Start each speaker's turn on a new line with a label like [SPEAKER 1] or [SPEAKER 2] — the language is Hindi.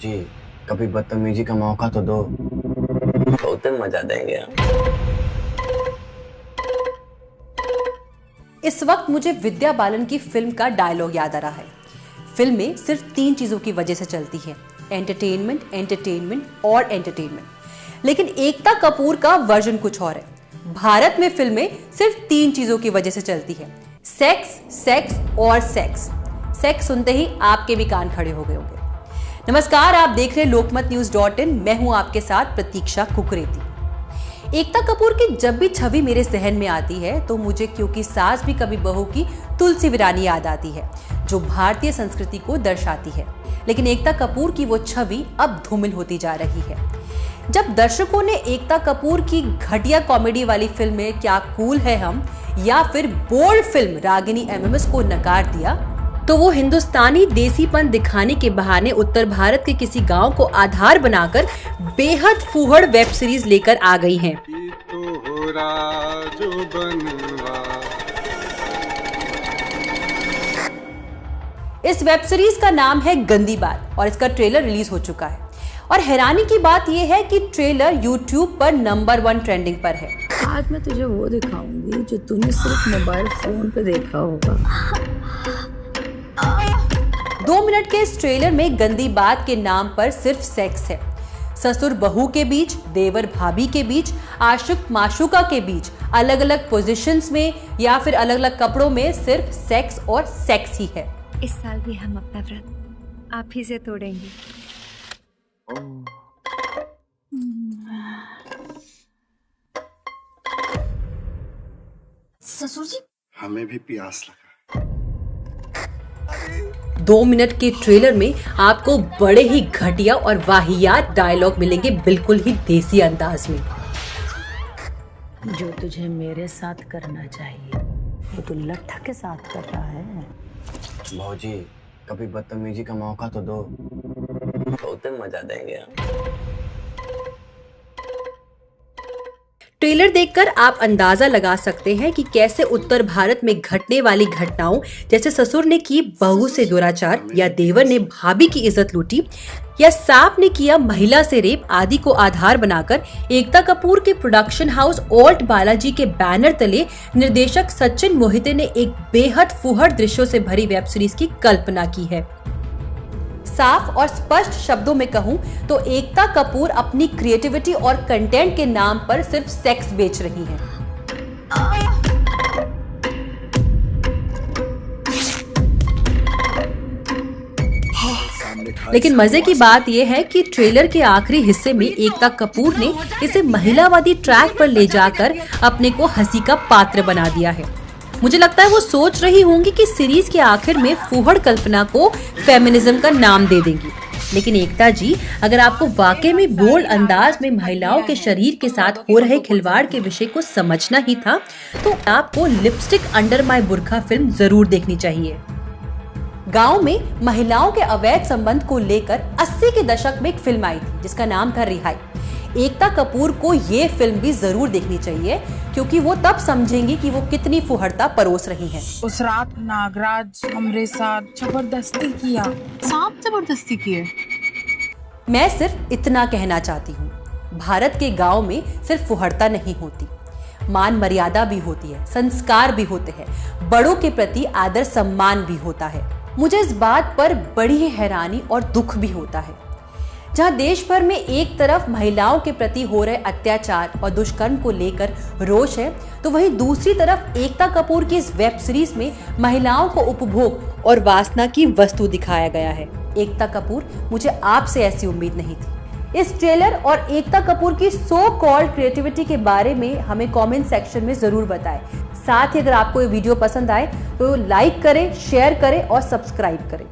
[SPEAKER 1] भौजी, कभी बदतमीजी का मौका तो दो, बहुत मजा देंगे हम।
[SPEAKER 2] इस वक्त मुझे विद्या बालन की फिल्म का डायलॉग याद आ रहा है। फिल्में सिर्फ 3 चीजों की वजह से चलती है, एंटरटेनमेंट, एंटरटेनमेंट और एंटरटेनमेंट। लेकिन एकता कपूर का वर्जन कुछ और है। भारत में फिल्में सिर्फ 3 चीजों की वजह से चलती है, सेक्स, सेक्स और सेक्स। सेक्स सुनते ही आपके भी कान खड़े हो गए होंगे। नमस्कार, आप देख रहे हैं lokmatnews.in। मैं हूं आपके साथ प्रतीक्षा कुकरेती। एकता कपूर की जब भी छवि मेरे जहन में आती है तो मुझे क्योंकि सास भी कभी बहू की तुलसी वीरानी याद आती है, जो भारतीय संस्कृति को दर्शाती है। लेकिन एकता कपूर की वो छवि अब धूमिल होती जा रही है। जब दर्शकों ने एकता कपूर की घटिया कॉमेडी वाली फिल्म में क्या कूल है हम या फिर बोल्ड फिल्म रागिनी एमएमएस को नकार दिया, तो वो हिंदुस्तानी देसीपन दिखाने के बहाने उत्तर भारत के किसी गांव को आधार बनाकर बेहद फूहड़ वेब सीरीज लेकर आ गई हैं। इस वेब सीरीज का नाम है गंदी बात और इसका ट्रेलर रिलीज हो चुका है। और हैरानी की बात यह है कि ट्रेलर YouTube पर नंबर 1 ट्रेंडिंग पर है।
[SPEAKER 3] आज मैं तुझे वो दिखाऊंगी जो तूने सिर्फ मोबाइल फोन पे देखा होगा।
[SPEAKER 2] 2 मिनट के इस ट्रेलर में गंदी बात के नाम पर सिर्फ सेक्स है। ससुर बहू के बीच, देवर भाभी के बीच, आशिक माशूका के बीच, अलग अलग पोजीशंस में या फिर अलग अलग कपड़ों में सिर्फ सेक्स और सेक्स ही है।
[SPEAKER 4] इस साल भी हम अपना व्रत आप ही से तोड़ेंगे।
[SPEAKER 3] ससुर जी,
[SPEAKER 5] हमें भी प्यास लगा।
[SPEAKER 2] 2 मिनट के ट्रेलर में आपको बड़े ही घटिया और वाहियात डायलॉग मिलेंगे, बिल्कुल ही देसी अंदाज में।
[SPEAKER 3] जो तुझे मेरे साथ करना चाहिए वो तू लट्ठा के साथ कर रहा है।
[SPEAKER 1] भौजी, कभी बदतमीजी का मौका तो दो, बहुत मजा देंगे हम।
[SPEAKER 2] ट्रेलर देखकर आप अंदाजा लगा सकते हैं कि कैसे उत्तर भारत में घटने वाली घटनाओं जैसे ससुर ने की बहू से दुराचार या देवर ने भाभी की इज्जत लूटी या सांप ने किया महिला से रेप आदि को आधार बनाकर एकता कपूर के प्रोडक्शन हाउस ऑल्ट बालाजी के बैनर तले निर्देशक सचिन मोहिते ने एक बेहद फुहड़ दृश्यों से भरी वेब सीरीज की कल्पना की है। साफ और स्पष्ट शब्दों में कहूं तो एकता कपूर अपनी क्रिएटिविटी और कंटेंट के नाम पर सिर्फ सेक्स बेच रही हैं। लेकिन मजे की बात यह है कि ट्रेलर के आखिरी हिस्से में एकता कपूर ने इसे महिलावादी ट्रैक पर ले जाकर अपने को हंसी का पात्र बना दिया है। मुझे लगता है वो सोच रही होंगी कि सीरीज के आखिर में फूहड़ कल्पना को फेमिनिज्म का नाम दे देंगी। लेकिन एकता जी, अगर आपको वाकई में बोल्ड अंदाज में महिलाओं के शरीर के साथ हो रहे खिलवाड़ के विषय को समझना ही था तो आपको लिपस्टिक अंडर माय बुर्का फिल्म जरूर देखनी चाहिए। गांव में महिलाओं के अवैध संबंध को लेकर 80 के दशक में एक फिल्म आई थी जिसका नाम था रिहाई। एकता कपूर को ये फिल्म भी जरूर देखनी चाहिए क्योंकि वो तब समझेंगी कि वो कितनी फुहड़ता परोस रही हैं।
[SPEAKER 6] उस रात नागराज हमरे साथ जबरदस्ती किया। सांप जबरदस्ती किए।
[SPEAKER 2] मैं सिर्फ इतना कहना चाहती हूँ, भारत के गांव में सिर्फ फुहड़ता नहीं होती, मान मर्यादा भी होती है, संस्कार भी होते हैं, बड़ों के प्रति आदर सम्मान भी होता है। मुझे इस बात पर बड़ी ही हैरानी और दुख भी होता है, जहां देश भर में एक तरफ महिलाओं के प्रति हो रहे अत्याचार और दुष्कर्म को लेकर रोष है, तो वहीं दूसरी तरफ एकता कपूर की इस वेब सीरीज में महिलाओं को उपभोग और वासना की वस्तु दिखाया गया है। एकता कपूर, मुझे आपसे ऐसी उम्मीद नहीं थी। इस ट्रेलर और एकता कपूर की सो कॉल्ड क्रिएटिविटी के बारे में हमें कमेंट सेक्शन में जरूर बताएं। साथ ही अगर आपको ये वीडियो पसंद आए तो लाइक करें, शेयर करें और सब्सक्राइब करें।